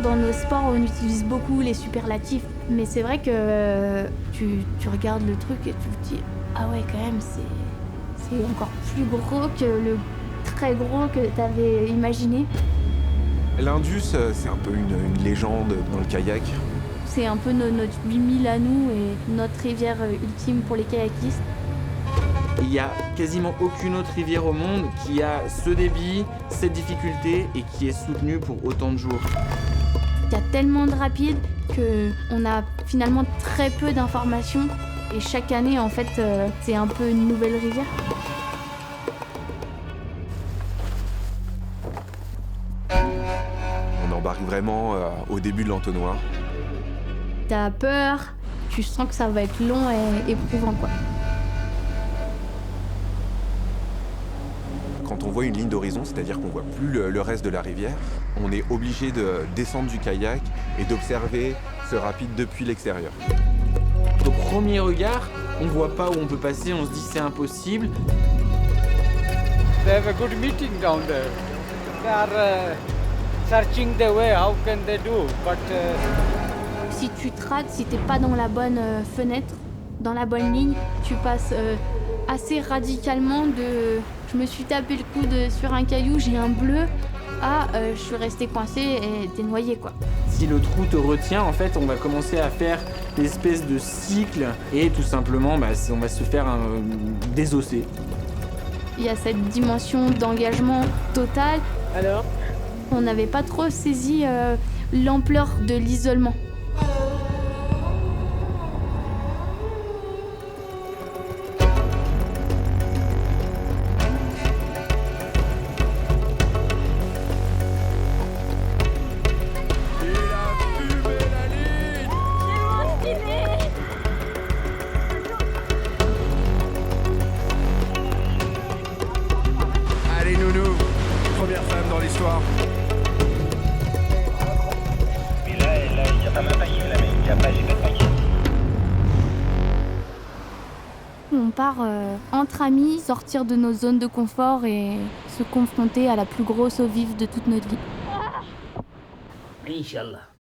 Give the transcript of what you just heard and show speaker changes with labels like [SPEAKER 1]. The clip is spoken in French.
[SPEAKER 1] dans nos sports, on utilise beaucoup les superlatifs. Mais c'est vrai que tu regardes le truc et tu te dis « Ah ouais, quand même, c'est encore plus gros que le très gros que t'avais imaginé. »
[SPEAKER 2] L'Indus, c'est un peu une légende dans le kayak.
[SPEAKER 1] C'est un peu notre 8000 à nous et notre rivière ultime pour les kayakistes.
[SPEAKER 3] Il n'y a quasiment aucune autre rivière au monde qui a ce débit, cette difficulté et qui est soutenue pour autant de jours.
[SPEAKER 1] Il y a tellement de rapides qu'on a finalement très peu d'informations et chaque année en fait c'est un peu une nouvelle rivière.
[SPEAKER 2] On embarque vraiment au début de l'entonnoir.
[SPEAKER 1] T'as peur, tu sens que ça va être long et éprouvant quoi.
[SPEAKER 2] Quand on voit une ligne d'horizon, c'est-à-dire qu'on voit plus le reste de la rivière, on est obligé de descendre du kayak et d'observer ce rapide depuis l'extérieur.
[SPEAKER 3] Au premier regard, on voit pas où on peut passer, on se dit c'est impossible.
[SPEAKER 4] They have a good meeting down there. They are searching the way, how can they do, but
[SPEAKER 1] Si tu te rates, si t'es pas dans la bonne fenêtre, dans la bonne ligne, tu passes assez radicalement de « je me suis tapé le coude sur un caillou, j'ai un bleu » à « je suis resté coincé et t'es noyé » quoi.
[SPEAKER 3] Si le trou te retient, en fait, on va commencer à faire des espèces de cycles et tout simplement, on va se faire désosser.
[SPEAKER 1] Il y a cette dimension d'engagement total.
[SPEAKER 4] alors
[SPEAKER 1] On n'avait pas trop saisi l'ampleur de l'isolement.
[SPEAKER 2] Allez nounou, première femme dans l'histoire.
[SPEAKER 1] On part entre amis, sortir de nos zones de confort et se confronter à la plus grosse eau vive de toute notre vie.
[SPEAKER 5] Inch'Allah.